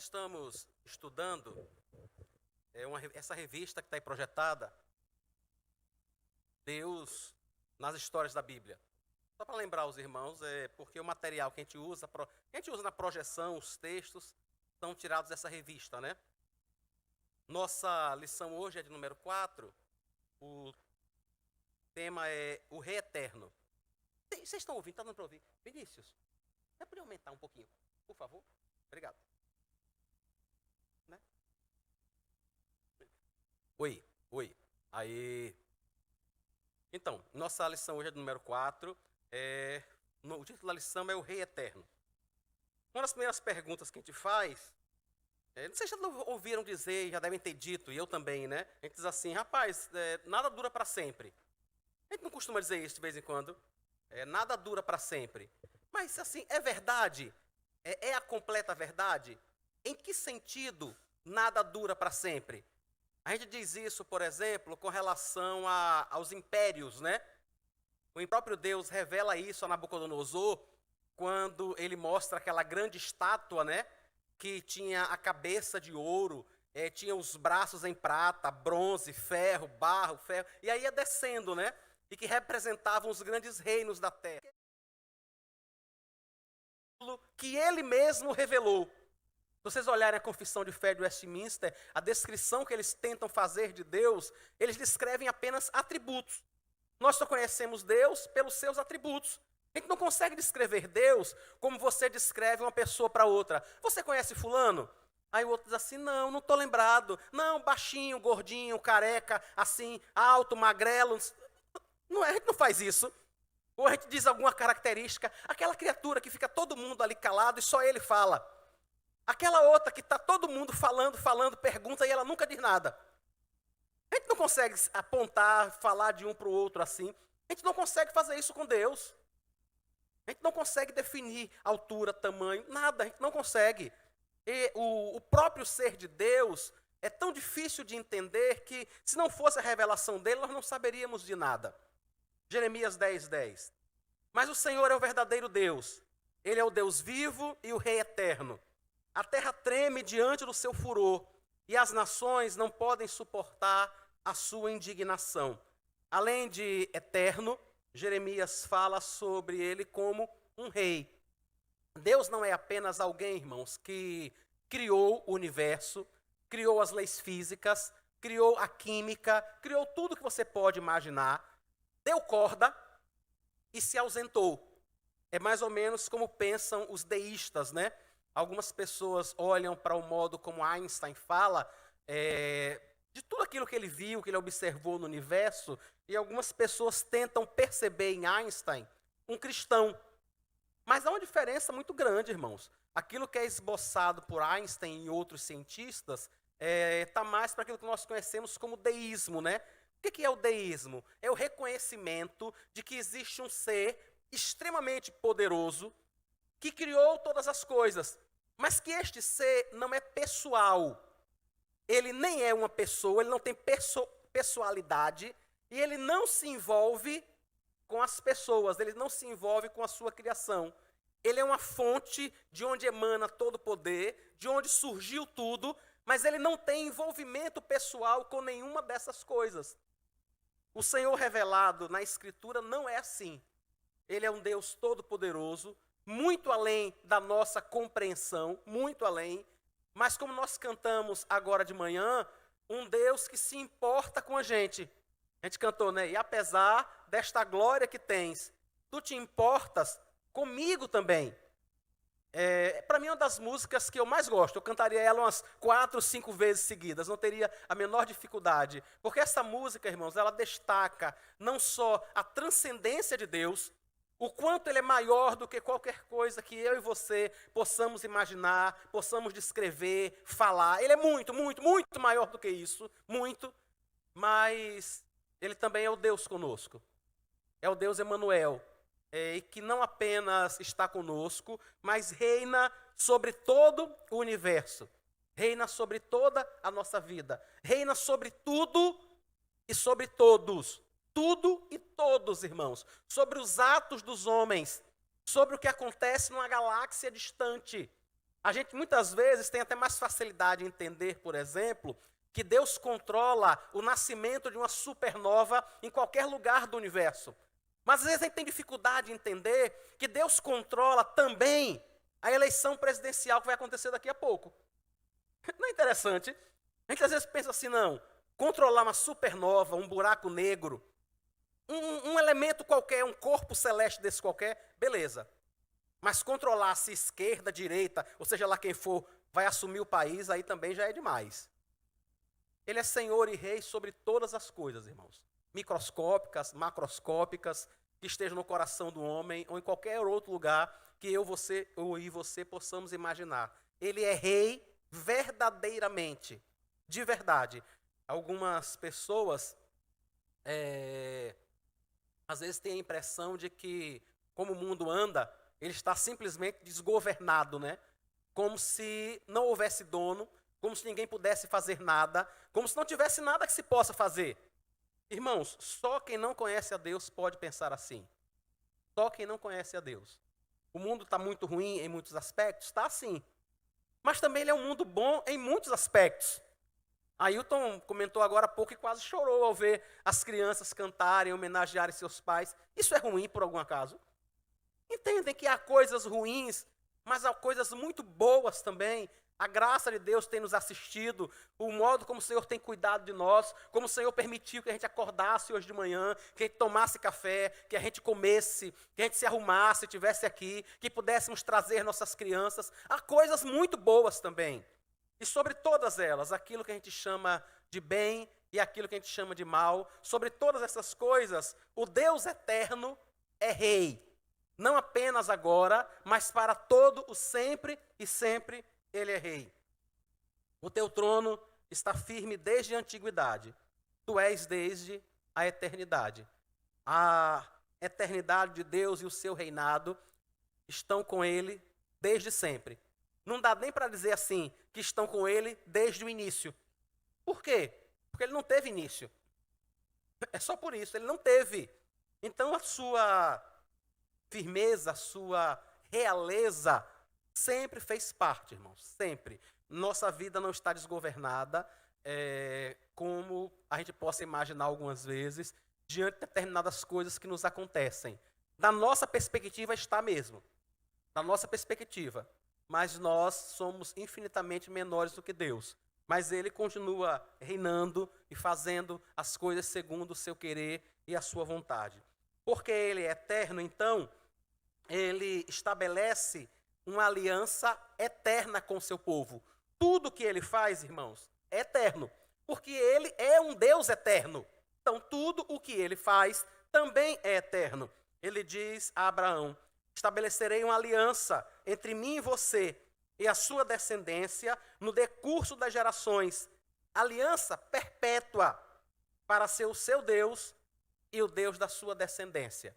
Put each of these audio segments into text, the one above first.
estamos estudando essa revista que está aí projetada, Deus nas histórias da Bíblia. Só para lembrar os irmãos, porque o material que a gente usa na projeção, os textos, são tirados dessa revista, né? Nossa lição hoje é de número 4, o tema é o Rei Eterno. Vocês estão ouvindo? Está dando para ouvir? Vinícius, você poderia aumentar um pouquinho, por favor? Obrigado. Né? Oi. Aí. Então, nossa lição hoje é do número 4. O título da lição é o Rei Eterno. Uma das primeiras perguntas que a gente faz, não sei se já ouviram dizer, já devem ter dito, e eu também, né? A gente diz assim, rapaz, nada dura para sempre. A gente não costuma dizer isso de vez em quando. Nada dura para sempre. Mas, assim, é verdade? É a completa verdade? Em que sentido nada dura para sempre? A gente diz isso, por exemplo, com relação aos impérios, né? O próprio Deus revela isso a Nabucodonosor, quando ele mostra aquela grande estátua, né? Que tinha a cabeça de ouro, tinha os braços em prata, bronze, ferro, barro, ferro, e aí ia descendo, né? E que representavam os grandes reinos da terra. Que ele mesmo revelou. Se vocês olharem a Confissão de Fé de Westminster, a descrição que eles tentam fazer de Deus, eles descrevem apenas atributos. Nós só conhecemos Deus pelos seus atributos. A gente não consegue descrever Deus como você descreve uma pessoa para outra. Você conhece fulano? Aí o outro diz assim, não estou lembrado. Não, baixinho, gordinho, careca, assim, alto, magrelo. Não, a gente não faz isso. Ou a gente diz alguma característica, aquela criatura que fica todo mundo ali calado e só ele fala. Aquela outra que está todo mundo falando, pergunta e ela nunca diz nada. A gente não consegue apontar, falar de um para o outro assim. A gente não consegue fazer isso com Deus. A gente não consegue definir altura, tamanho, nada, a gente não consegue. E o próprio ser de Deus é tão difícil de entender que, se não fosse a revelação dele, nós não saberíamos de nada. Jeremias 10:10. Mas o Senhor é o verdadeiro Deus. Ele é o Deus vivo e o Rei eterno. A terra treme diante do seu furor, e as nações não podem suportar a sua indignação. Além de eterno, Jeremias fala sobre ele como um rei. Deus não é apenas alguém, irmãos, que criou o universo, criou as leis físicas, criou a química, criou tudo que você pode imaginar, deu corda e se ausentou. É mais ou menos como pensam os deístas, né? Algumas pessoas olham para o modo como Einstein fala, de tudo aquilo que ele viu, que ele observou no universo, e algumas pessoas tentam perceber em Einstein um cristão. Mas há uma diferença muito grande, irmãos. Aquilo que é esboçado por Einstein e outros cientistas está mais para aquilo que nós conhecemos como deísmo, né? O que é o deísmo? É o reconhecimento de que existe um ser extremamente poderoso que criou todas as coisas, mas que este ser não é pessoal. Ele nem é uma pessoa, ele não tem pessoalidade, e ele não se envolve com as pessoas, ele não se envolve com a sua criação. Ele é uma fonte de onde emana todo o poder, de onde surgiu tudo, mas ele não tem envolvimento pessoal com nenhuma dessas coisas. O Senhor revelado na Escritura não é assim. Ele é um Deus todo-poderoso, muito além da nossa compreensão, muito além, mas como nós cantamos agora de manhã, um Deus que se importa com a gente. A gente cantou, né? E apesar desta glória que tens, tu te importas comigo também. Para mim é uma das músicas que eu mais gosto. Eu cantaria ela umas 4, 5 vezes seguidas, não teria a menor dificuldade. Porque essa música, irmãos, ela destaca não só a transcendência de Deus, o quanto ele é maior do que qualquer coisa que eu e você possamos imaginar, possamos descrever, falar. Ele é muito, muito, muito maior do que isso, muito. Mas ele também é o Deus conosco. É o Deus Emanuel. E que não apenas está conosco, mas reina sobre todo o universo. Reina sobre toda a nossa vida. Reina sobre tudo e sobre todos. Tudo e todos, irmãos, sobre os atos dos homens, sobre o que acontece numa galáxia distante, A gente muitas vezes tem até mais facilidade em entender, por exemplo, que Deus controla o nascimento de uma supernova em qualquer lugar do universo. Mas às vezes a gente tem dificuldade em entender que Deus controla também a eleição presidencial que vai acontecer daqui a pouco. Não é interessante? A gente às vezes pensa assim, não, controlar uma supernova, um buraco negro, um elemento qualquer, um corpo celeste desse qualquer, beleza. Mas controlar se esquerda, direita, ou seja lá quem for, vai assumir o país, aí também já é demais. Ele é Senhor e Rei sobre todas as coisas, irmãos. Microscópicas, macroscópicas, que estejam no coração do homem, ou em qualquer outro lugar que eu, você, ou e você possamos imaginar. Ele é Rei verdadeiramente, de verdade. Algumas pessoas, às vezes têm a impressão de que, como o mundo anda, ele está simplesmente desgovernado, né? Como se não houvesse dono, como se ninguém pudesse fazer nada, como se não tivesse nada que se possa fazer. Irmãos, só quem não conhece a Deus pode pensar assim. Só quem não conhece a Deus. O mundo está muito ruim em muitos aspectos? Está sim. Mas também ele é um mundo bom em muitos aspectos. Ailton comentou agora há pouco e quase chorou ao ver as crianças cantarem, homenagearem seus pais. Isso é ruim por algum acaso? Entendem que há coisas ruins, mas há coisas muito boas também. A graça de Deus tem nos assistido, o modo como o Senhor tem cuidado de nós, como o Senhor permitiu que a gente acordasse hoje de manhã, que a gente tomasse café, que a gente comesse, que a gente se arrumasse, estivesse aqui, que pudéssemos trazer nossas crianças. Há coisas muito boas também. E sobre todas elas, aquilo que a gente chama de bem e aquilo que a gente chama de mal, sobre todas essas coisas, o Deus eterno é Rei. Não apenas agora, mas para todo o sempre e sempre Ele é Rei. O teu trono está firme desde a antiguidade. Tu és desde a eternidade. A eternidade de Deus e o seu reinado estão com Ele desde sempre. Não dá nem para dizer assim, que estão com Ele desde o início. Por quê? Porque Ele não teve início. É só por isso, Ele não teve. Então a sua firmeza, a sua realeza sempre fez parte, irmãos, sempre. Nossa vida não está desgovernada, como a gente possa imaginar algumas vezes, diante de determinadas coisas que nos acontecem. Da nossa perspectiva está mesmo, da nossa perspectiva, mas nós somos infinitamente menores do que Deus. Mas Ele continua reinando e fazendo as coisas segundo o seu querer e a sua vontade. Porque Ele é eterno, então, Ele estabelece uma aliança eterna com o seu povo. Tudo que Ele faz, irmãos, é eterno, porque Ele é um Deus eterno. Então, tudo o que Ele faz também é eterno. Ele diz a Abraão: estabelecerei uma aliança entre mim e você e a sua descendência no decurso das gerações. Aliança perpétua para ser o seu Deus e o Deus da sua descendência.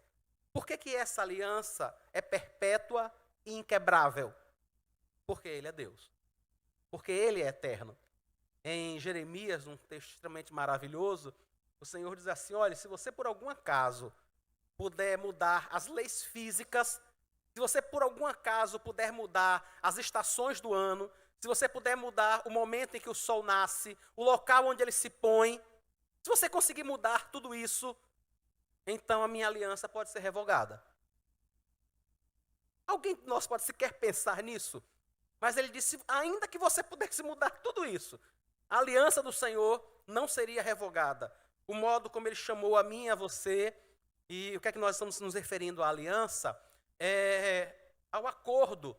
Por que essa aliança é perpétua e inquebrável? Porque Ele é Deus. Porque Ele é eterno. Em Jeremias, um texto extremamente maravilhoso, o Senhor diz assim: olha, se você por algum acaso puder mudar as leis físicas, se você por algum acaso puder mudar as estações do ano, se você puder mudar o momento em que o sol nasce, o local onde ele se põe, se você conseguir mudar tudo isso, então a minha aliança pode ser revogada. Alguém de nós pode sequer pensar nisso? Mas ele disse, ainda que você pudesse mudar tudo isso, a aliança do Senhor não seria revogada. O modo como Ele chamou a mim e a você, e o que é que nós estamos nos referindo à aliança, é ao acordo,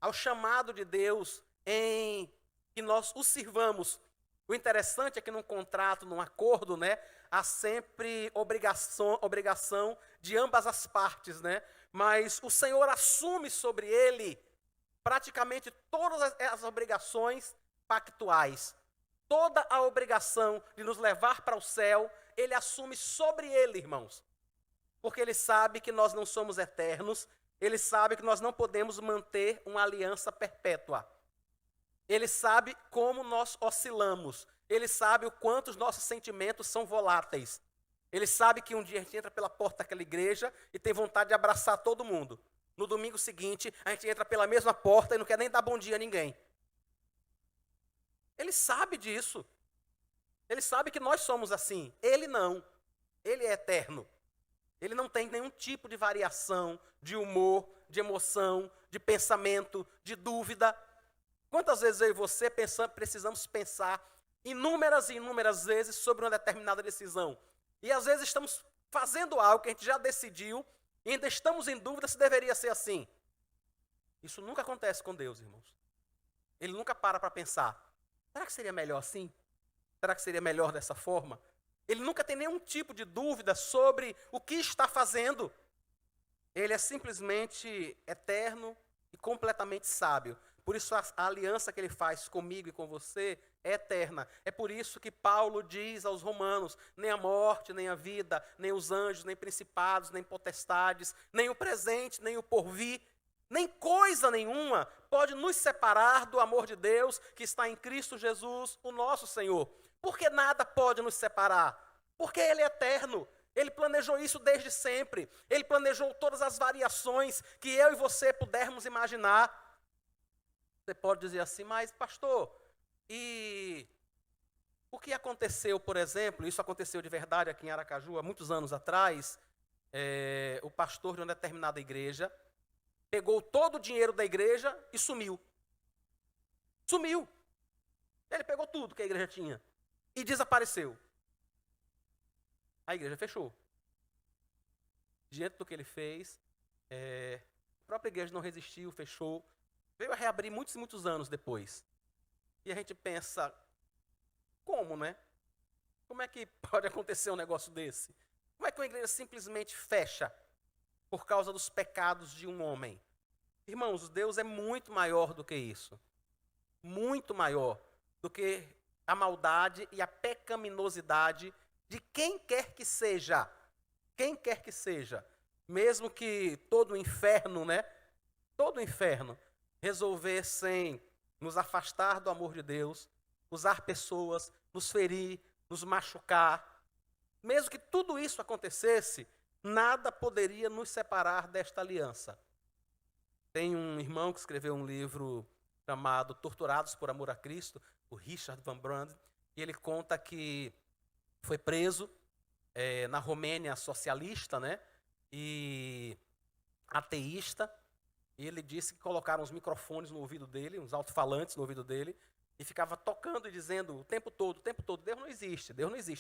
ao chamado de Deus em que nós o sirvamos. O interessante é que num contrato, num acordo, né, há sempre obrigação de ambas as partes, né? Mas o Senhor assume sobre ele praticamente todas as obrigações pactuais. Toda a obrigação de nos levar para o céu, Ele assume sobre ele, irmãos. Porque Ele sabe que nós não somos eternos, Ele sabe que nós não podemos manter uma aliança perpétua. Ele sabe como nós oscilamos. Ele sabe o quanto os nossos sentimentos são voláteis. Ele sabe que um dia a gente entra pela porta daquela igreja e tem vontade de abraçar todo mundo. No domingo seguinte, a gente entra pela mesma porta e não quer nem dar bom dia a ninguém. Ele sabe disso. Ele sabe que nós somos assim. Ele não. Ele é eterno. Ele não tem nenhum tipo de variação, de humor, de emoção, de pensamento, de dúvida. Quantas vezes eu e você precisamos pensar inúmeras e inúmeras vezes sobre uma determinada decisão? E às vezes estamos fazendo algo que a gente já decidiu e ainda estamos em dúvida se deveria ser assim. Isso nunca acontece com Deus, irmãos. Ele nunca para pensar, será que seria melhor assim? Será que seria melhor dessa forma? Ele nunca tem nenhum tipo de dúvida sobre o que está fazendo. Ele é simplesmente eterno e completamente sábio. Por isso a aliança que ele faz comigo e com você é eterna. É por isso que Paulo diz aos romanos, nem a morte, nem a vida, nem os anjos, nem principados, nem potestades, nem o presente, nem o porvir, nem coisa nenhuma pode nos separar do amor de Deus que está em Cristo Jesus, o nosso Senhor. Porque nada pode nos separar. Porque Ele é eterno. Ele planejou isso desde sempre. Ele planejou todas as variações que eu e você pudermos imaginar. Você pode dizer assim, mas pastor, e o que aconteceu, por exemplo, isso aconteceu de verdade aqui em Aracaju, há muitos anos atrás, o pastor de uma determinada igreja pegou todo o dinheiro da igreja e sumiu. Sumiu. Ele pegou tudo que a igreja tinha e desapareceu. A igreja fechou. Diante do que ele fez, a própria igreja não resistiu, fechou. Veio a reabrir muitos e muitos anos depois. E a gente pensa, como, né? Como é que pode acontecer um negócio desse? Como é que uma igreja simplesmente fecha por causa dos pecados de um homem? Irmãos, Deus é muito maior do que isso. Muito maior do que a maldade e a pecaminosidade de quem quer que seja. Quem quer que seja. Mesmo que todo o inferno, né? Todo o inferno resolvessem nos afastar do amor de Deus, usar pessoas, nos ferir, nos machucar. Mesmo que tudo isso acontecesse, nada poderia nos separar desta aliança. Tem um irmão que escreveu um livro chamado Torturados por Amor a Cristo, o Richard Van Brand, e ele conta que foi preso na Romênia socialista, né, e ateísta, e ele disse que colocaram uns microfones no ouvido dele, uns alto-falantes no ouvido dele, e ficava tocando e dizendo o tempo todo, Deus não existe,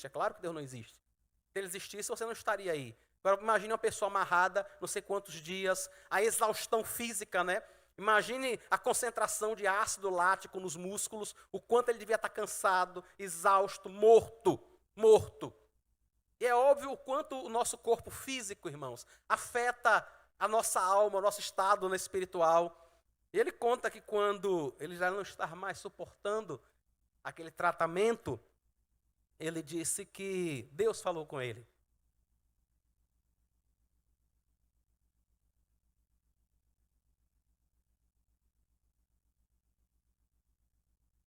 é claro que Deus não existe. Se ele existisse, você não estaria aí. Agora, imagine uma pessoa amarrada, não sei quantos dias, a exaustão física, né? Imagine a concentração de ácido lático nos músculos, o quanto ele devia estar cansado, exausto, morto. E é óbvio o quanto o nosso corpo físico, irmãos, afeta a nossa alma, o nosso estado espiritual. E ele conta que quando ele já não está mais suportando aquele tratamento, ele disse que Deus falou com ele.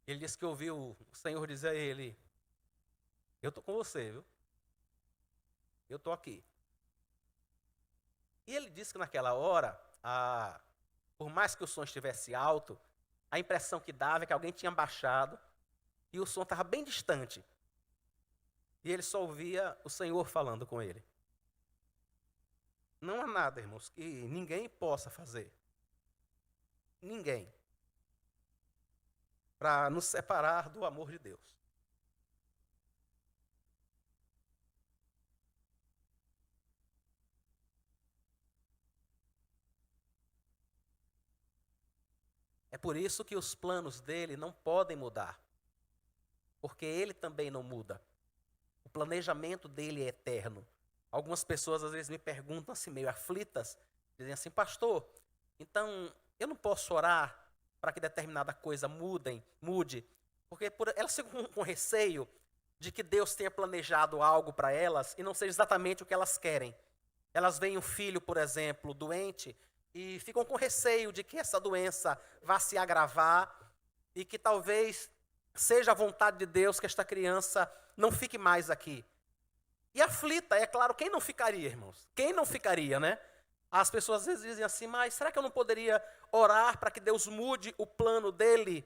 Ele disse que ouviu o Senhor dizer a ele, eu estou com você, viu? Eu estou aqui. E ele disse que naquela hora, por mais que o som estivesse alto, a impressão que dava é que alguém tinha baixado e o som estava bem distante. E ele só ouvia o Senhor falando com ele. Não há nada, irmãos, que ninguém possa fazer. Ninguém. Para nos separar do amor de Deus. É por isso que os planos dele não podem mudar. Porque ele também não muda. O planejamento dele é eterno. Algumas pessoas às vezes me perguntam assim, meio aflitas, dizem assim, pastor, então eu não posso orar para que determinada coisa mude, porque elas ficam com receio de que Deus tenha planejado algo para elas e não seja exatamente o que elas querem. Elas veem um filho, por exemplo, doente, e ficam com receio de que essa doença vá se agravar e que talvez seja a vontade de Deus que esta criança não fique mais aqui. E aflita, é claro, quem não ficaria, irmãos? Quem não ficaria, né? As pessoas às vezes dizem assim, mas será que eu não poderia orar para que Deus mude o plano dele?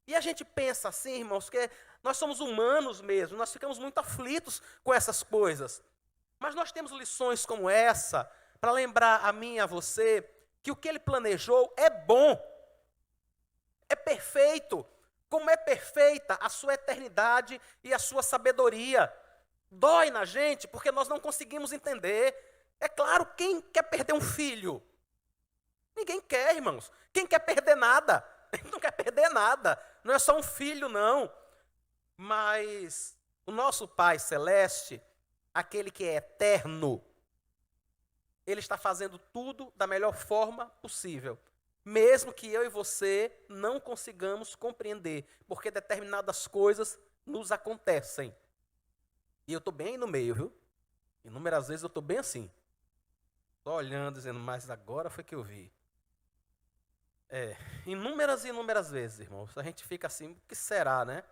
E a gente pensa assim, irmãos, que nós somos humanos mesmo, nós ficamos muito aflitos com essas coisas. Mas nós temos lições como essa para lembrar a mim e a você que o que ele planejou é bom, é perfeito, como é perfeita a sua eternidade e a sua sabedoria. Dói na gente porque nós não conseguimos entender. É claro, quem quer perder um filho? Ninguém quer, irmãos. Quem quer perder nada? Não quer perder nada. Não é só um filho, não. Mas o nosso Pai Celeste, aquele que é eterno, ele está fazendo tudo da melhor forma possível. Mesmo que eu e você não consigamos compreender, porque determinadas coisas nos acontecem. E eu estou bem aí no meio, viu? Inúmeras vezes eu estou bem assim. Estou olhando, dizendo, mas agora foi que eu vi. Inúmeras e inúmeras vezes, irmãos. A gente fica assim, o que será, né?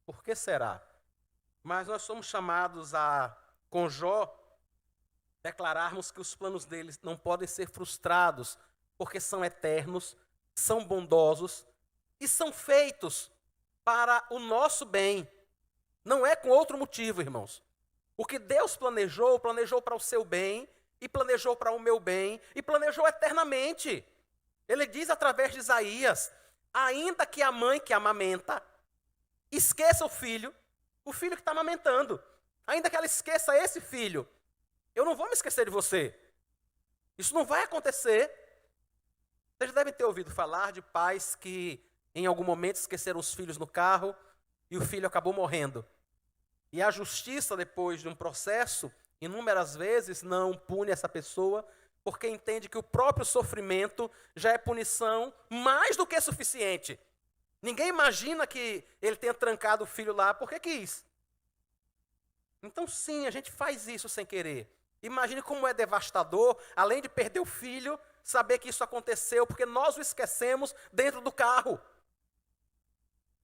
Por que será? Mas nós somos chamados a, com Jó, declararmos que os planos deles não podem ser frustrados, porque são eternos, são bondosos e são feitos para o nosso bem. Não é com outro motivo, irmãos. O que Deus planejou, planejou para o seu bem, e planejou para o meu bem, e planejou eternamente. Ele diz através de Isaías, ainda que a mãe que amamenta esqueça o filho que está amamentando, ainda que ela esqueça esse filho, eu não vou me esquecer de você. Isso não vai acontecer. Vocês devem ter ouvido falar de pais que em algum momento esqueceram os filhos no carro e o filho acabou morrendo. E a justiça, depois de um processo, inúmeras vezes não pune essa pessoa, porque entende que o próprio sofrimento já é punição mais do que suficiente. Ninguém imagina que ele tenha trancado o filho lá porque quis. Então sim, a gente faz isso sem querer. Imagine como é devastador, além de perder o filho, saber que isso aconteceu porque nós o esquecemos dentro do carro.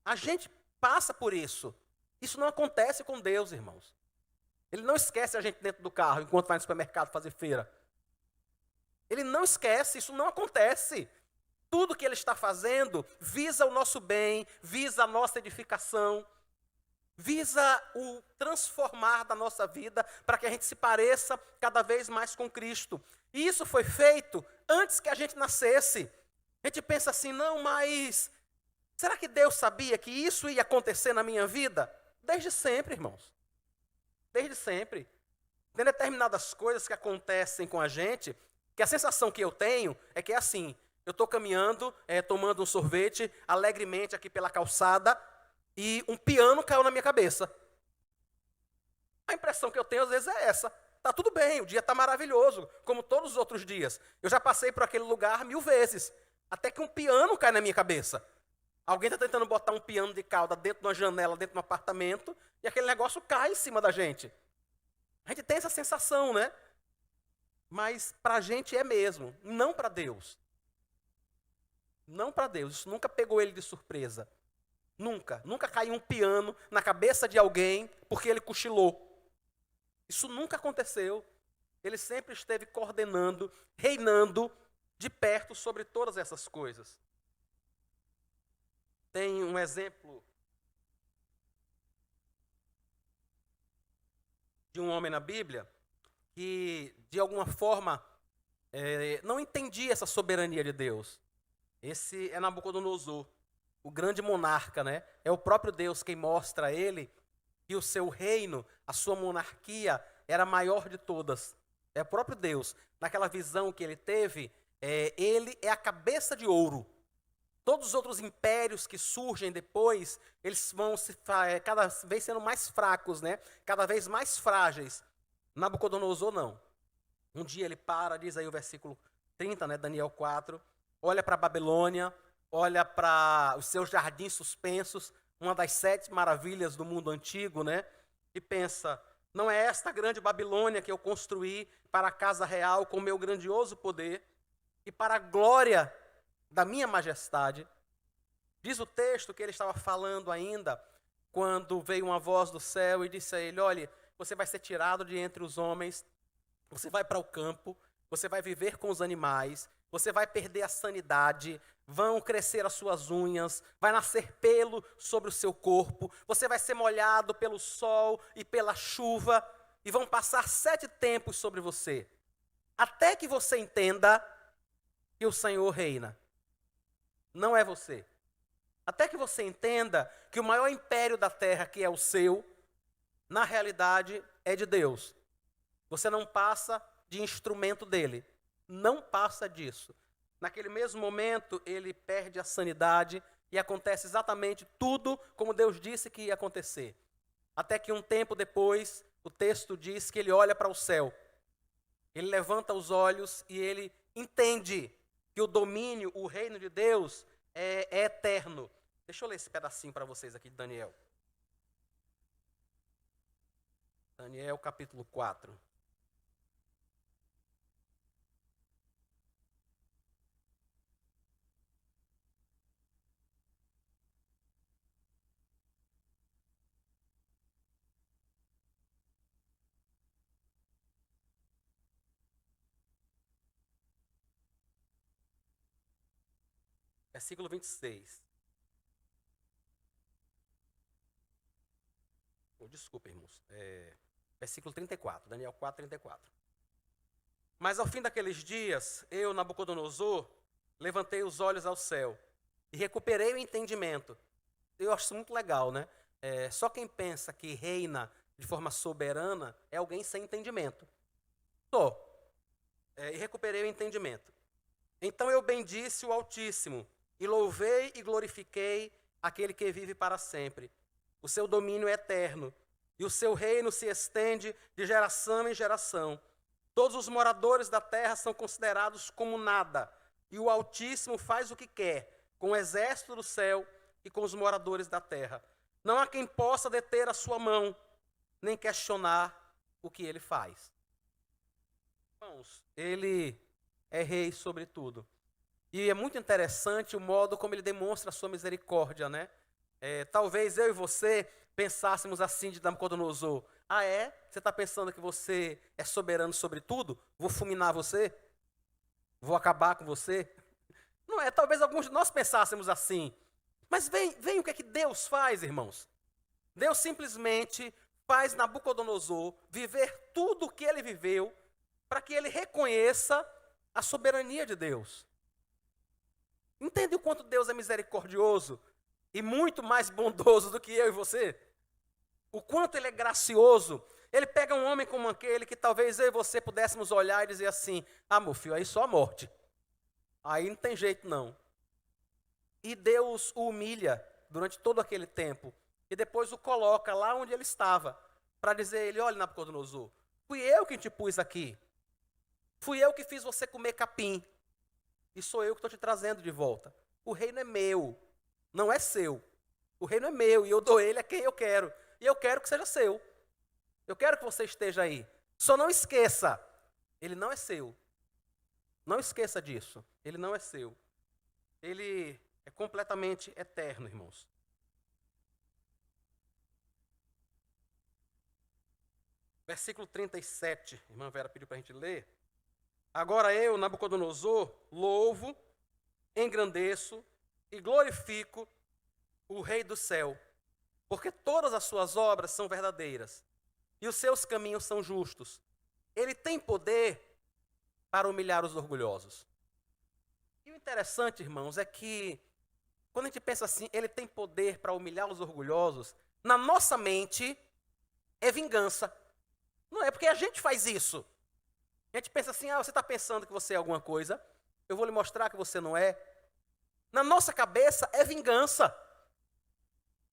A gente passa por isso. Isso não acontece com Deus, irmãos. Ele não esquece a gente dentro do carro enquanto vai no supermercado fazer feira. Ele não esquece, isso não acontece. Tudo que ele está fazendo visa o nosso bem, visa a nossa edificação, visa o transformar da nossa vida para que a gente se pareça cada vez mais com Cristo. E isso foi feito antes que a gente nascesse. A gente pensa assim, não, mas será que Deus sabia que isso ia acontecer na minha vida? Desde sempre, irmãos. Desde sempre. Tem determinadas coisas que acontecem com a gente, que a sensação que eu tenho é que é assim, eu estou caminhando, tomando um sorvete, alegremente aqui pela calçada, e um piano caiu na minha cabeça. A impressão que eu tenho às vezes é essa. Está tudo bem, o dia está maravilhoso, como todos os outros dias. Eu já passei por aquele lugar 1000 vezes, até que um piano cai na minha cabeça. Alguém está tentando botar um piano de cauda dentro de uma janela, dentro de um apartamento, e aquele negócio cai em cima da gente. A gente tem essa sensação, né? Mas para a gente é mesmo, não para Deus. Não para Deus, isso nunca pegou ele de surpresa. Nunca caiu um piano na cabeça de alguém porque ele cochilou. Isso nunca aconteceu. Ele sempre esteve coordenando, reinando de perto sobre todas essas coisas. Tem um exemplo de um homem na Bíblia que, de alguma forma, não entendia essa soberania de Deus. Esse é Nabucodonosor, o grande monarca, né? É o próprio Deus quem mostra a ele que o seu reino, a sua monarquia, era maior de todas. É o próprio Deus. Naquela visão que ele teve, ele é a cabeça de ouro. Todos os outros impérios que surgem depois, eles vão cada vez sendo mais fracos, né? Cada vez mais frágeis. Nabucodonosor não. Um dia ele para, diz aí o versículo 30, né, Daniel 4, olha para a Babilônia, olha para os seus jardins suspensos, uma das 7 maravilhas do mundo antigo, né? E pensa, não é esta grande Babilônia que eu construí para a casa real com o meu grandioso poder e para a glória da minha majestade? Diz o texto que ele estava falando ainda, quando veio uma voz do céu e disse a ele, olha, você vai ser tirado de entre os homens, você vai para o campo, você vai viver com os animais, você vai perder a sanidade, vão crescer as suas unhas, vai nascer pelo sobre o seu corpo, você vai ser molhado pelo sol e pela chuva, e vão passar 7 tempos sobre você, até que você entenda que o Senhor reina. Não é você. Até que você entenda que o maior império da terra, que é o seu, na realidade é de Deus. Você não passa de instrumento dele. Não passa disso. Naquele mesmo momento, ele perde a sanidade e acontece exatamente tudo como Deus disse que ia acontecer. Até que um tempo depois, o texto diz que ele olha para o céu. Ele levanta os olhos e ele entende que o domínio, o reino de Deus é eterno. Deixa eu ler esse pedacinho para vocês aqui de Daniel. Daniel capítulo 4. Versículo 26. Desculpa, irmãos. Versículo 34, Daniel 4, 34. Mas ao fim daqueles dias, eu, Nabucodonosor, levantei os olhos ao céu e recuperei o entendimento. Eu acho isso muito legal, né? Só quem pensa que reina de forma soberana é alguém sem entendimento. E recuperei o entendimento. Então eu bendisse o Altíssimo, e louvei e glorifiquei aquele que vive para sempre. O seu domínio é eterno, e o seu reino se estende de geração em geração. Todos os moradores da terra são considerados como nada, e o Altíssimo faz o que quer, com o exército do céu e com os moradores da terra. Não há quem possa deter a sua mão, nem questionar o que ele faz. Irmãos, ele é rei sobre tudo. E é muito interessante o modo como ele demonstra a sua misericórdia, né? Talvez eu e você pensássemos assim de Nabucodonosor. Você está pensando que você é soberano sobre tudo? Vou fulminar você? Vou acabar com você? Não é, talvez alguns de nós pensássemos assim. Mas vem o que é que Deus faz, irmãos? Deus simplesmente faz Nabucodonosor viver tudo o que ele viveu para que ele reconheça a soberania de Deus. Entende o quanto Deus é misericordioso e muito mais bondoso do que eu e você? O quanto ele é gracioso. Ele pega um homem como aquele que talvez eu e você pudéssemos olhar e dizer assim: meu filho, aí só a morte. Aí não tem jeito não. E Deus o humilha durante todo aquele tempo. E depois o coloca lá onde ele estava. Para dizer a ele: olha, Nabucodonosor, fui eu quem te pus aqui. Fui eu que fiz você comer capim. E sou eu que estou te trazendo de volta. O reino é meu, não é seu. O reino é meu e eu dou ele a quem eu quero. E eu quero que seja seu. Eu quero que você esteja aí. Só não esqueça, ele não é seu. Não esqueça disso. Ele não é seu. Ele é completamente eterno, irmãos. Versículo 37, irmã Vera pediu para a gente ler. Agora eu, Nabucodonosor, louvo, engrandeço e glorifico o Rei do céu, porque todas as suas obras são verdadeiras e os seus caminhos são justos. Ele tem poder para humilhar os orgulhosos. E o interessante, irmãos, é que quando a gente pensa assim, ele tem poder para humilhar os orgulhosos, na nossa mente é vingança. Não é porque a gente faz isso. A gente pensa assim: você está pensando que você é alguma coisa, eu vou lhe mostrar que você não é. Na nossa cabeça é vingança.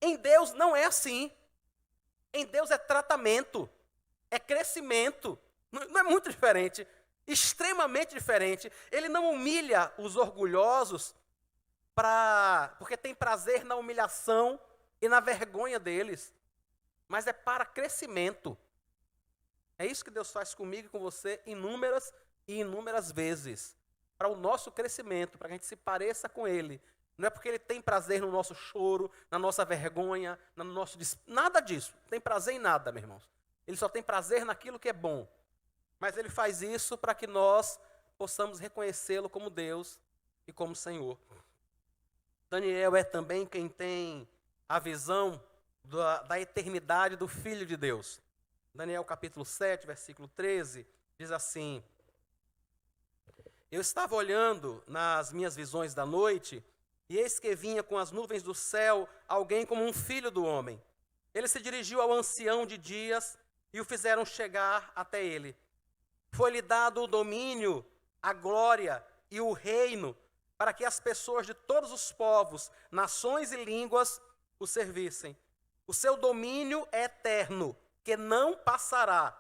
Em Deus não é assim. Em Deus é tratamento, é crescimento. Não é muito diferente, extremamente diferente. Ele não humilha os orgulhosos porque tem prazer na humilhação e na vergonha deles, mas é para crescimento. É isso que Deus faz comigo e com você inúmeras e inúmeras vezes. Para o nosso crescimento, para que a gente se pareça com Ele. Não é porque Ele tem prazer no nosso choro, na nossa vergonha, no nosso... Nada disso. Não tem prazer em nada, meus irmãos. Ele só tem prazer naquilo que é bom. Mas Ele faz isso para que nós possamos reconhecê-lo como Deus e como Senhor. Daniel é também quem tem a visão da eternidade do Filho de Deus. Daniel capítulo 7, versículo 13, diz assim: Eu estava olhando nas minhas visões da noite, e eis que vinha com as nuvens do céu alguém como um filho do homem. Ele se dirigiu ao ancião de dias e o fizeram chegar até ele. Foi-lhe dado o domínio, a glória e o reino, para que as pessoas de todos os povos, nações e línguas o servissem. O seu domínio é eterno, que não passará,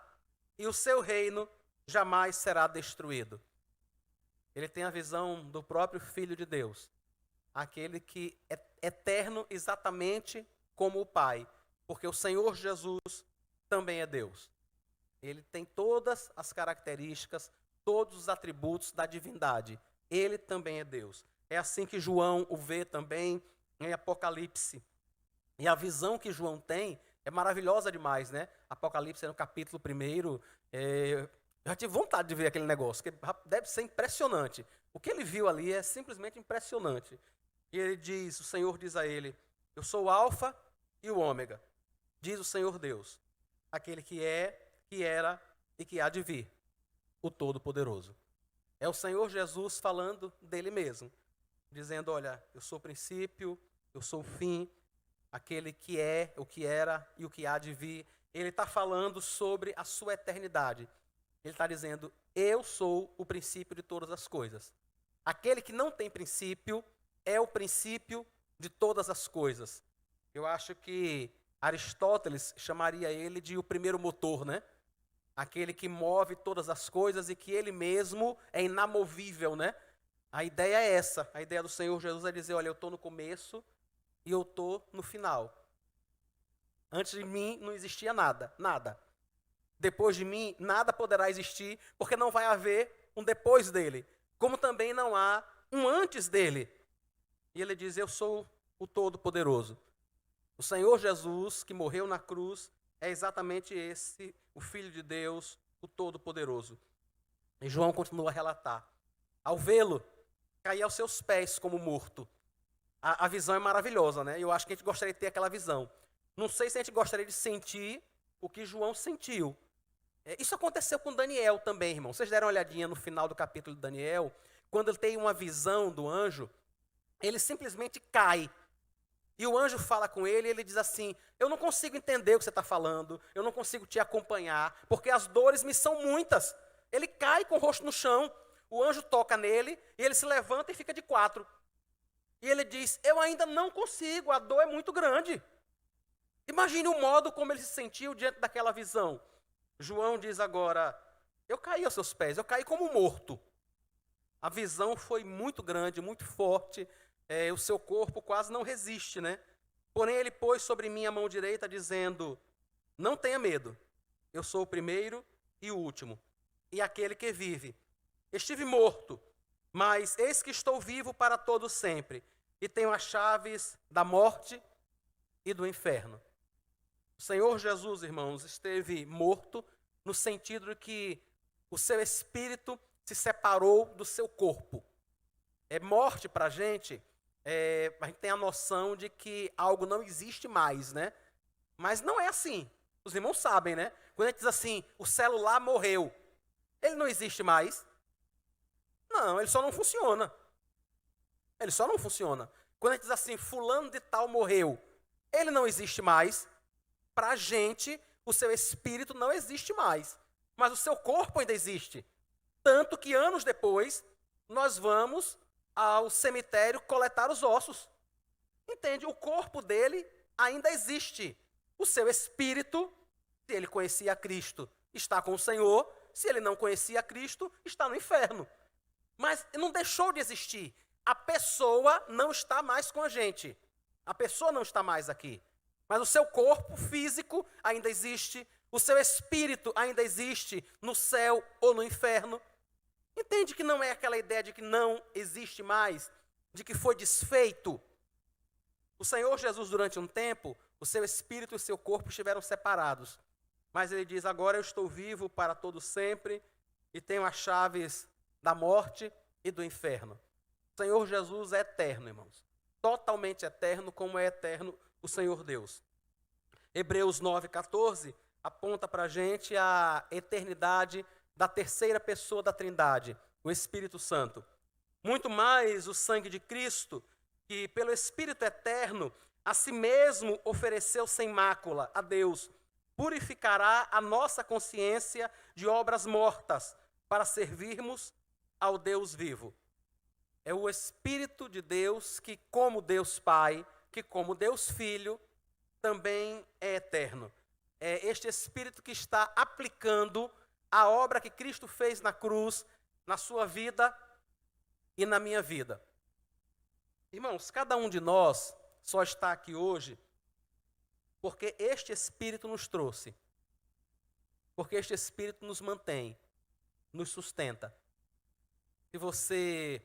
e o seu reino jamais será destruído. Ele tem a visão do próprio Filho de Deus, aquele que é eterno exatamente como o Pai, porque o Senhor Jesus também é Deus. Ele tem todas as características, todos os atributos da divindade. Ele também é Deus. É assim que João o vê também em Apocalipse. E a visão que João tem é maravilhosa demais, né? Apocalipse no capítulo 1, eu já tive vontade de ver aquele negócio, que deve ser impressionante. O que ele viu ali é simplesmente impressionante. E ele diz, o Senhor diz a ele: Eu sou o Alfa e o Ômega, diz o Senhor Deus, aquele que é, que era e que há de vir, o Todo-Poderoso. É o Senhor Jesus falando dele mesmo, dizendo: olha, eu sou o princípio, eu sou o fim, aquele que é, o que era e o que há de vir. Ele está falando sobre a sua eternidade. Ele está dizendo: eu sou o princípio de todas as coisas. Aquele que não tem princípio é o princípio de todas as coisas. Eu acho que Aristóteles chamaria ele de o primeiro motor, né? Aquele que move todas as coisas e que ele mesmo é inamovível, né? A ideia é essa. A ideia do Senhor Jesus é dizer: olha, eu estou no começo e eu estou no final. Antes de mim não existia nada, nada. Depois de mim, nada poderá existir, porque não vai haver um depois dele, como também não há um antes dele. E ele diz: eu sou o Todo-Poderoso. O Senhor Jesus, que morreu na cruz, é exatamente esse, o Filho de Deus, o Todo-Poderoso. E João continua a relatar: ao vê-lo, caí aos seus pés como morto. A visão é maravilhosa, né? Eu acho que a gente gostaria de ter aquela visão. Não sei se a gente gostaria de sentir o que João sentiu. Isso aconteceu com Daniel também, irmão. Vocês deram uma olhadinha no final do capítulo de Daniel, quando ele tem uma visão do anjo, ele simplesmente cai. E o anjo fala com ele e ele diz assim: eu não consigo entender o que você está falando, eu não consigo te acompanhar, porque as dores me são muitas. Ele cai com o rosto no chão, o anjo toca nele e ele se levanta e fica de quatro. E ele diz: eu ainda não consigo, a dor é muito grande. Imagine o modo como ele se sentiu diante daquela visão. João diz agora: eu caí aos seus pés, eu caí como morto. A visão foi muito grande, muito forte, o seu corpo quase não resiste, né? Porém ele pôs sobre mim a mão direita, dizendo: não tenha medo, eu sou o primeiro e o último, e aquele que vive. Estive morto, mas eis que estou vivo para todo sempre, e tenho as chaves da morte e do inferno. O Senhor Jesus, irmãos, esteve morto no sentido de que o seu espírito se separou do seu corpo. Morte para a gente tem a noção de que algo não existe mais, né? Mas não é assim. Os irmãos sabem, né? Quando a gente diz assim: o celular morreu, ele não existe mais. Não, ele só não funciona. Ele só não funciona. Quando a gente diz assim: fulano de tal morreu, ele não existe mais. Para a gente, o seu espírito não existe mais, mas o seu corpo ainda existe. Tanto que anos depois, nós vamos ao cemitério coletar os ossos. Entende? O corpo dele ainda existe. O seu espírito, se ele conhecia Cristo, está com o Senhor. Se ele não conhecia Cristo, está no inferno. Mas não deixou de existir. A pessoa não está mais com a gente. A pessoa não está mais aqui. Mas o seu corpo físico ainda existe, o seu espírito ainda existe no céu ou no inferno. Entende que não é aquela ideia de que não existe mais, de que foi desfeito? O Senhor Jesus, durante um tempo, o seu espírito e o seu corpo estiveram separados. Mas ele diz: agora eu estou vivo para todo sempre e tenho as chaves da morte e do inferno. O Senhor Jesus é eterno, irmãos. Totalmente eterno, como é eterno o Senhor Deus. Hebreus 9,14 aponta para a gente a eternidade da terceira pessoa da Trindade, o Espírito Santo. Muito mais o sangue de Cristo, que pelo Espírito eterno, a si mesmo ofereceu sem mácula a Deus, purificará a nossa consciência de obras mortas, para servirmos ao Deus vivo. É o Espírito de Deus que, como Deus Pai, que como Deus Filho, também é eterno. É este Espírito que está aplicando a obra que Cristo fez na cruz, na sua vida e na minha vida. Irmãos, cada um de nós só está aqui hoje porque este Espírito nos trouxe. Porque este Espírito nos mantém, nos sustenta. Se você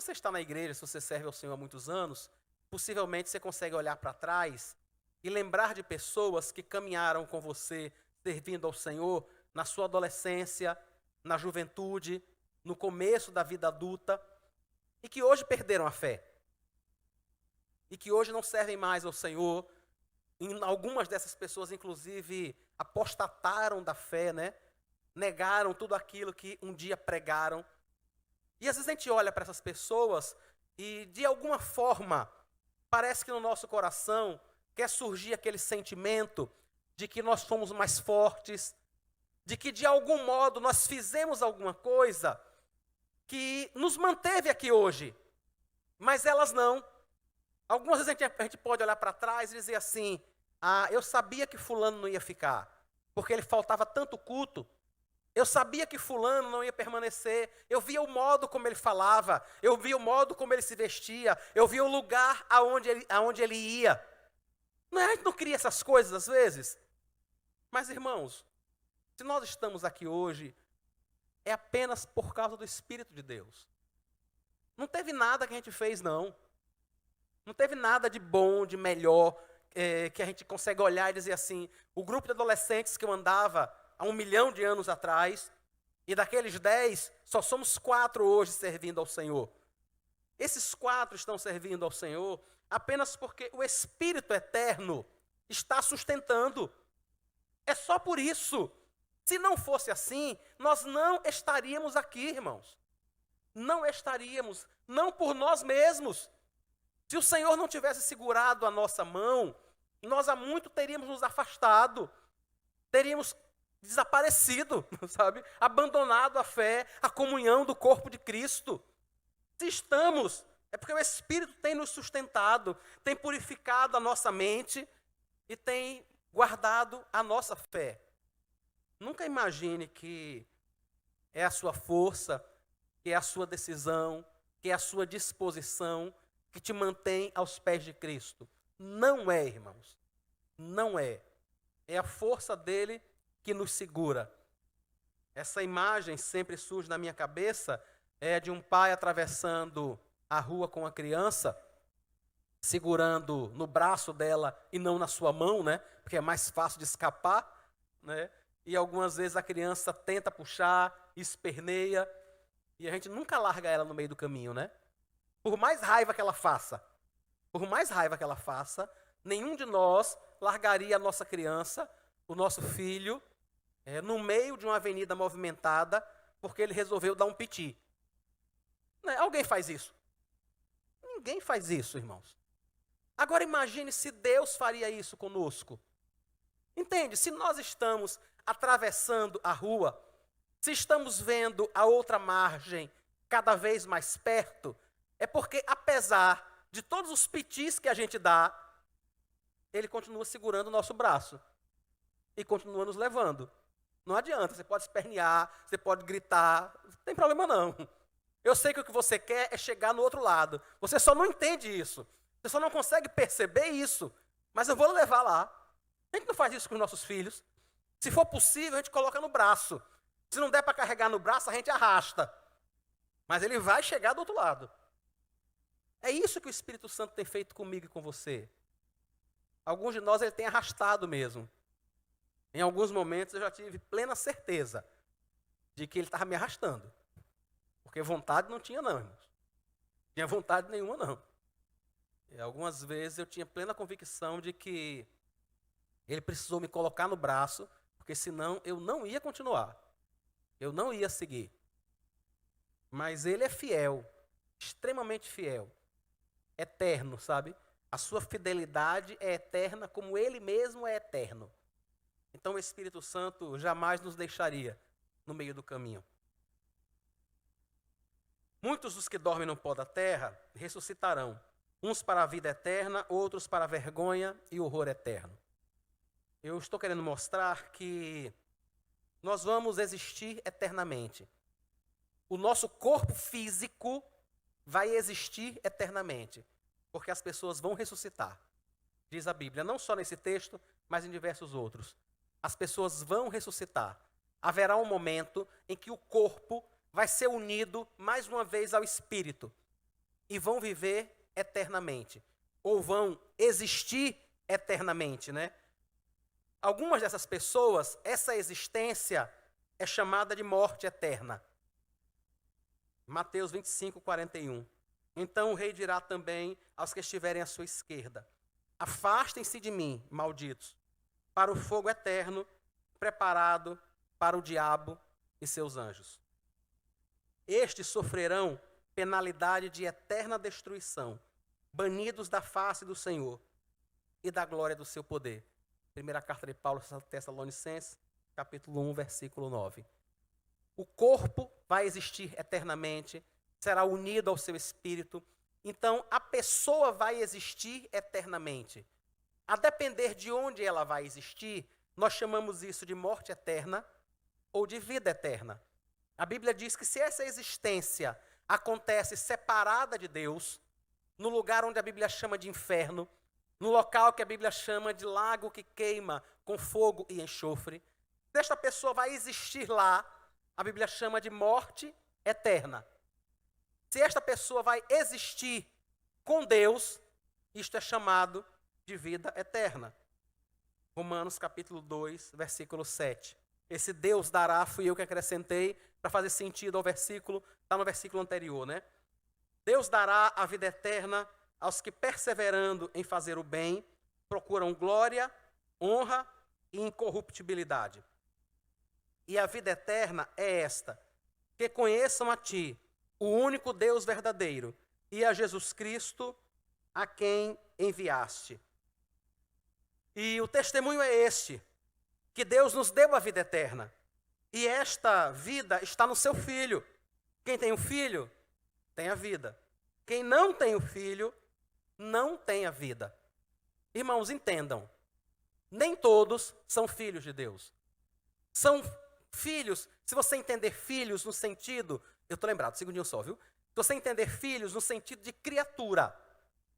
está na igreja, se você serve ao Senhor há muitos anos, possivelmente você consegue olhar para trás e lembrar de pessoas que caminharam com você, servindo ao Senhor, na sua adolescência, na juventude, no começo da vida adulta, e que hoje perderam a fé. E que hoje não servem mais ao Senhor. Algumas dessas pessoas, inclusive, apostataram da fé, né? Negaram tudo aquilo que um dia pregaram. E às vezes a gente olha para essas pessoas e, de alguma forma, parece que no nosso coração quer surgir aquele sentimento de que nós fomos mais fortes, de que de algum modo nós fizemos alguma coisa que nos manteve aqui hoje, mas elas não. Algumas vezes a gente pode olhar para trás e dizer assim, eu sabia que fulano não ia ficar, porque ele faltava tanto culto. Eu sabia que fulano não ia permanecer. Eu via o modo como ele falava, eu via o modo como ele se vestia, eu via o lugar aonde ele ia. A gente não cria essas coisas às vezes? Mas, irmãos, se nós estamos aqui hoje, é apenas por causa do Espírito de Deus. Não teve nada que a gente fez, não. Não teve nada de bom, de melhor, que a gente consegue olhar e dizer assim, o grupo de adolescentes que eu andava há 1 milhão de anos atrás, e daqueles 10, só somos 4 hoje servindo ao Senhor. Esses 4 estão servindo ao Senhor apenas porque o Espírito eterno está sustentando. É só por isso. Se não fosse assim, nós não estaríamos aqui, irmãos. Não estaríamos, não por nós mesmos. Se o Senhor não tivesse segurado a nossa mão, nós há muito teríamos nos afastado, teríamos desaparecido, sabe? Abandonado a fé, a comunhão do corpo de Cristo. Se estamos, é porque o Espírito tem nos sustentado, tem purificado a nossa mente e tem guardado a nossa fé. Nunca imagine que é a sua força, que é a sua decisão, que é a sua disposição que te mantém aos pés de Cristo. Não é, irmãos. Não é. É a força dele que nos segura. Essa imagem sempre surge na minha cabeça, é de um pai atravessando a rua com a criança, segurando no braço dela e não na sua mão, né? Porque é mais fácil de escapar, né? E algumas vezes a criança tenta puxar, esperneia, e a gente nunca larga ela no meio do caminho, né? Por mais raiva que ela faça, nenhum de nós largaria a nossa criança, o nosso filho, no meio de uma avenida movimentada, porque ele resolveu dar um piti. Né? Alguém faz isso? Ninguém faz isso, irmãos. Agora imagine se Deus faria isso conosco. Entende? Se nós estamos atravessando a rua, se estamos vendo a outra margem cada vez mais perto, é porque, apesar de todos os pitis que a gente dá, ele continua segurando o nosso braço e continua nos levando. Não adianta, você pode espernear, você pode gritar, não tem problema não. Eu sei que o que você quer é chegar no outro lado. Você só não entende isso. Você só não consegue perceber isso. Mas eu vou levar lá. A gente não faz isso com os nossos filhos. Se for possível, a gente coloca no braço. Se não der para carregar no braço, a gente arrasta. Mas ele vai chegar do outro lado. É isso que o Espírito Santo tem feito comigo e com você. Alguns de nós ele tem arrastado mesmo. Em alguns momentos eu já tive plena certeza de que ele estava me arrastando. Porque vontade não tinha não, irmãos. Não tinha vontade nenhuma não. E algumas vezes eu tinha plena convicção de que ele precisou me colocar no braço, porque senão eu não ia continuar. Eu não ia seguir. Mas ele é fiel, extremamente fiel, eterno, sabe? A sua fidelidade é eterna como ele mesmo é eterno. Então o Espírito Santo jamais nos deixaria no meio do caminho. Muitos dos que dormem no pó da terra ressuscitarão, uns para a vida eterna, outros para a vergonha e horror eterno. Eu estou querendo mostrar que nós vamos existir eternamente. O nosso corpo físico vai existir eternamente, porque as pessoas vão ressuscitar. Diz a Bíblia, não só nesse texto, mas em diversos outros. As pessoas vão ressuscitar. Haverá um momento em que o corpo vai ser unido mais uma vez ao espírito e vão viver eternamente, ou vão existir eternamente, né? Algumas dessas pessoas, essa existência é chamada de morte eterna. Mateus 25, 41. Então o rei dirá também aos que estiverem à sua esquerda: afastem-se de mim, malditos, para o fogo eterno, preparado para o diabo e seus anjos. Estes sofrerão penalidade de eterna destruição, banidos da face do Senhor e da glória do seu poder. Primeira carta de Paulo aos Tessalonicenses, capítulo 1, versículo 9. O corpo vai existir eternamente, será unido ao seu espírito, então a pessoa vai existir eternamente. A depender de onde ela vai existir, nós chamamos isso de morte eterna ou de vida eterna. A Bíblia diz que se essa existência acontece separada de Deus, no lugar onde a Bíblia chama de inferno, no local que a Bíblia chama de lago que queima com fogo e enxofre, se esta pessoa vai existir lá, a Bíblia chama de morte eterna. Se esta pessoa vai existir com Deus, isto é chamado de vida eterna. Romanos capítulo 2, versículo 7. Esse Deus dará, fui eu que acrescentei, para fazer sentido ao versículo, está no versículo anterior, né? Deus dará a vida eterna aos que, perseverando em fazer o bem, procuram glória, honra e incorruptibilidade. E a vida eterna é esta: que conheçam a Ti, o único Deus verdadeiro, e a Jesus Cristo, a quem enviaste. E o testemunho é este, que Deus nos deu a vida eterna. E esta vida está no seu Filho. Quem tem um filho, tem a vida. Quem não tem o filho, não tem a vida. Irmãos, entendam. Nem todos são filhos de Deus. São filhos, se você entender filhos no sentido, eu estou lembrado, segundinho só, viu? Se você entender filhos no sentido de criatura,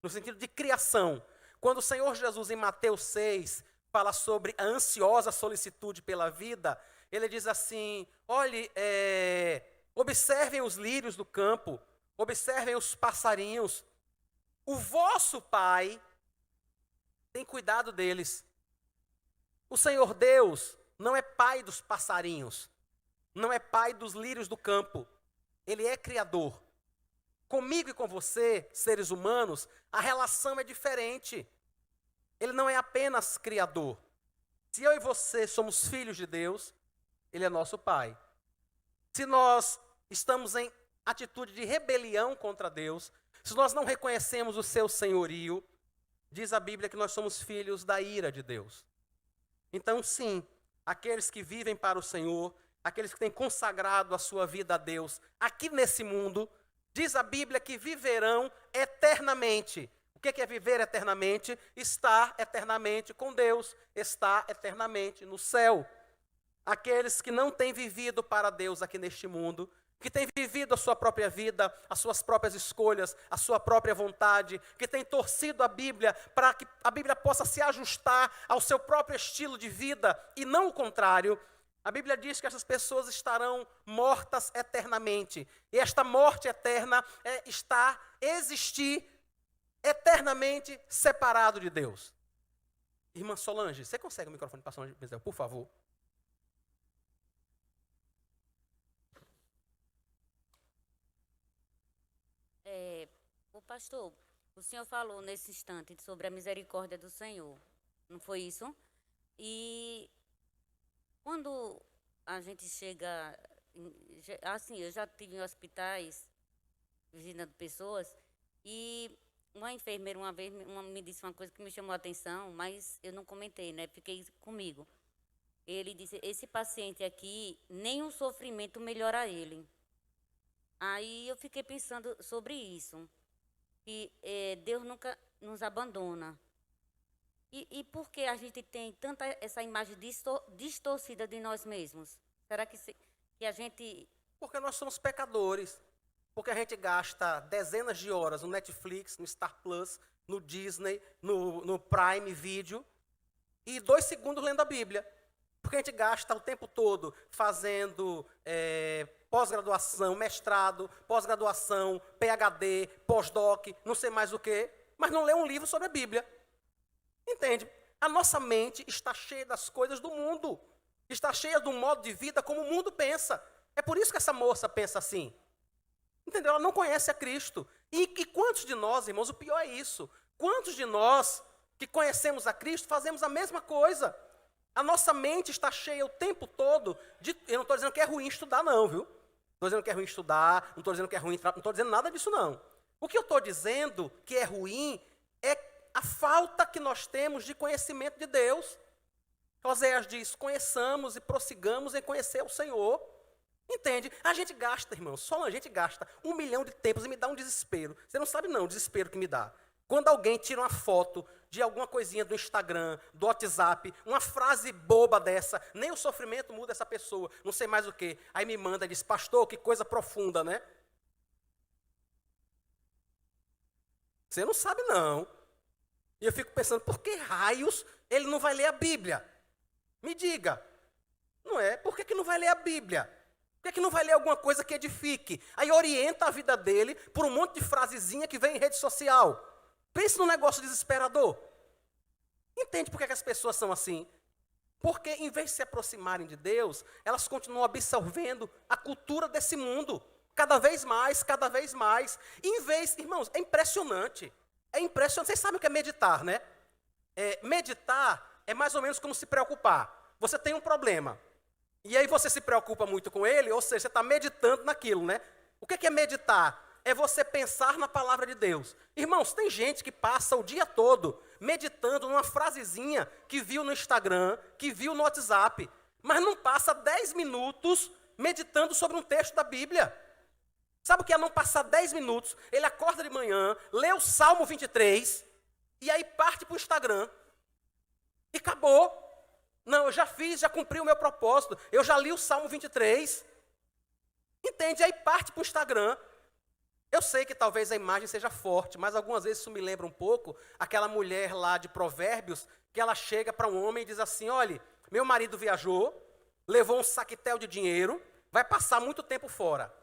no sentido de criação. Quando o Senhor Jesus, em Mateus 6, fala sobre a ansiosa solicitude pela vida, ele diz assim: olhe, observem os lírios do campo, observem os passarinhos. O vosso Pai tem cuidado deles. O Senhor Deus não é pai dos passarinhos, não é pai dos lírios do campo. Ele é criador. Comigo e com você, seres humanos, a relação é diferente. Ele não é apenas criador. Se eu e você somos filhos de Deus, Ele é nosso Pai. Se nós estamos em atitude de rebelião contra Deus, se nós não reconhecemos o seu senhorio, diz a Bíblia que nós somos filhos da ira de Deus. Então, sim, aqueles que vivem para o Senhor, aqueles que têm consagrado a sua vida a Deus, aqui nesse mundo, diz a Bíblia que viverão eternamente. O que é viver eternamente? Estar eternamente com Deus, estar eternamente no céu. Aqueles que não têm vivido para Deus aqui neste mundo, que têm vivido a sua própria vida, as suas próprias escolhas, a sua própria vontade, que têm torcido a Bíblia para que a Bíblia possa se ajustar ao seu próprio estilo de vida e não o contrário. A Bíblia diz que essas pessoas estarão mortas eternamente. E esta morte eterna é existir eternamente separado de Deus. Irmã Solange, você consegue o microfone para a Solange, por favor? O pastor, o senhor falou nesse instante sobre a misericórdia do Senhor, não foi isso? E quando a gente chega, assim, eu já tive em hospitais visitando pessoas e uma enfermeira uma vez me disse uma coisa que me chamou a atenção, mas eu não comentei, né? Fiquei comigo. Ele disse: esse paciente aqui, nem o sofrimento melhora ele. Aí eu fiquei pensando sobre isso, que Deus nunca nos abandona. E por que a gente tem tanta essa imagem distorcida de nós mesmos? Será que a gente... Porque nós somos pecadores. Porque a gente gasta dezenas de horas no Netflix, no Star Plus, no Disney, no Prime Video, e 2 segundos lendo a Bíblia. Porque a gente gasta o tempo todo fazendo pós-graduação, mestrado, pós-graduação, PhD, pós-doc, não sei mais o quê, mas não lê um livro sobre a Bíblia. Entende? A nossa mente está cheia das coisas do mundo. Está cheia do modo de vida como o mundo pensa. É por isso que essa moça pensa assim. Entendeu? Ela não conhece a Cristo. E quantos de nós, irmãos, o pior é isso. Quantos de nós que conhecemos a Cristo fazemos a mesma coisa? A nossa mente está cheia o tempo todo de... Eu não estou dizendo que é ruim estudar, não, viu? Não estou dizendo que é ruim estudar, não estou dizendo que é ruim... Não estou dizendo nada disso, não. O que eu estou dizendo que é ruim é a falta que nós temos de conhecimento de Deus. Oséias diz: conheçamos e prossigamos em conhecer o Senhor. Entende? A gente gasta, irmão, só a gente gasta 1 milhão de tempos e me dá um desespero. Você não sabe não o desespero que me dá. Quando alguém tira uma foto de alguma coisinha do Instagram, do WhatsApp, uma frase boba dessa, nem o sofrimento muda essa pessoa, não sei mais o quê. Aí me manda e diz: pastor, que coisa profunda, né? Você não sabe não. E eu fico pensando, por que raios ele não vai ler a Bíblia? Me diga. Não é? Por que não vai ler a Bíblia? Por que não vai ler alguma coisa que edifique? Aí orienta a vida dele por um monte de frasezinha que vem em rede social. Pense num negócio desesperador. Entende por que as pessoas são assim? Porque em vez de se aproximarem de Deus, elas continuam absorvendo a cultura desse mundo. Cada vez mais, cada vez mais. Irmãos, é impressionante. É impressionante. Vocês sabem o que é meditar, né? Meditar é mais ou menos como se preocupar. Você tem um problema. E aí você se preocupa muito com ele, ou seja, você está meditando naquilo, né? O que é meditar? É você pensar na palavra de Deus. Irmãos, tem gente que passa o dia todo meditando numa frasezinha que viu no Instagram, que viu no WhatsApp, mas não passa 10 minutos meditando sobre um texto da Bíblia. Sabe o que é não passar 10 minutos? Ele acorda de manhã, lê o Salmo 23, e aí parte para o Instagram. E acabou. Não, eu já fiz, já cumpri o meu propósito. Eu já li o Salmo 23. Entende? Aí parte para o Instagram. Eu sei que talvez a imagem seja forte, mas algumas vezes isso me lembra um pouco aquela mulher lá de Provérbios, que ela chega para um homem e diz assim: olha, meu marido viajou, levou um saquetel de dinheiro, vai passar muito tempo fora.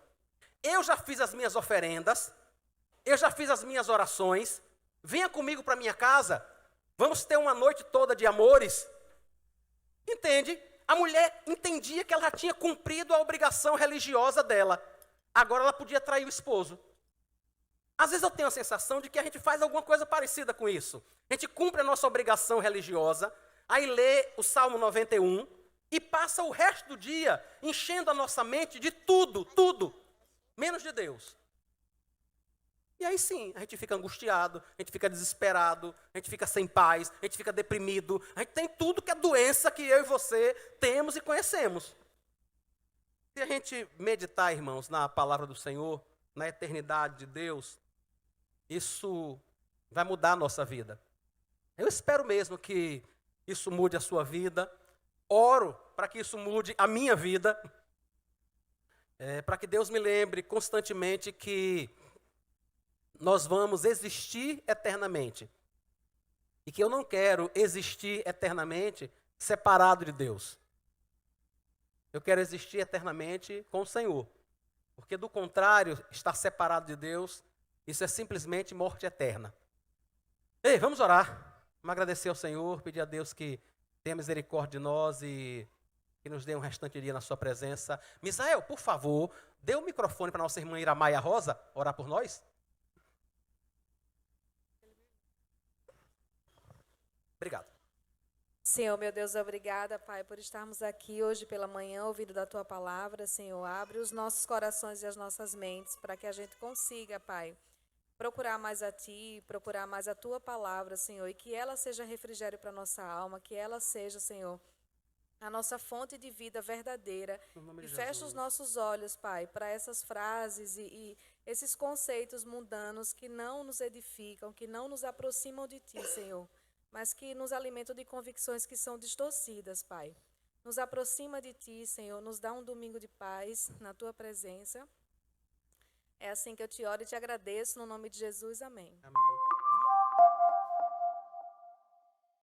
Eu já fiz as minhas oferendas, eu já fiz as minhas orações, venha comigo para minha casa, vamos ter uma noite toda de amores. Entende? A mulher entendia que ela já tinha cumprido a obrigação religiosa dela. Agora ela podia trair o esposo. Às vezes eu tenho a sensação de que a gente faz alguma coisa parecida com isso. A gente cumpre a nossa obrigação religiosa, aí lê o Salmo 91 e passa o resto do dia enchendo a nossa mente de tudo, menos de Deus. E aí sim, a gente fica angustiado, a gente fica desesperado, a gente fica sem paz, a gente fica deprimido, a gente tem tudo que é doença que eu e você temos e conhecemos. Se a gente meditar, irmãos, na palavra do Senhor, na eternidade de Deus, isso vai mudar a nossa vida. Eu espero mesmo que isso mude a sua vida, oro para que isso mude a minha vida, para que Deus me lembre constantemente que nós vamos existir eternamente. E que eu não quero existir eternamente separado de Deus. Eu quero existir eternamente com o Senhor. Porque do contrário, estar separado de Deus, isso é simplesmente morte eterna. Ei, vamos orar. Vamos agradecer ao Senhor, pedir a Deus que tenha misericórdia de nós e que nos dê um restante dia na sua presença. Misael, por favor, dê o microfone para nossa irmã Iramaia Rosa orar por nós. Obrigado. Senhor, meu Deus, obrigada, Pai, por estarmos aqui hoje pela manhã, ouvindo da Tua palavra. Senhor, abre os nossos corações e as nossas mentes para que a gente consiga, Pai, procurar mais a Ti, procurar mais a Tua palavra, Senhor, e que ela seja refrigério para a nossa alma, que ela seja, Senhor, a nossa fonte de vida verdadeira. No nome E de fecha Jesus. os nossos olhos, Pai, para essas frases e esses conceitos mundanos que não nos edificam, que não nos aproximam de Ti, Senhor, mas que nos alimentam de convicções que são distorcidas, Pai. Nos aproxima de Ti, Senhor, nos dá um domingo de paz na Tua presença. É assim que eu te oro e te agradeço, no nome de Jesus, amém. Amém.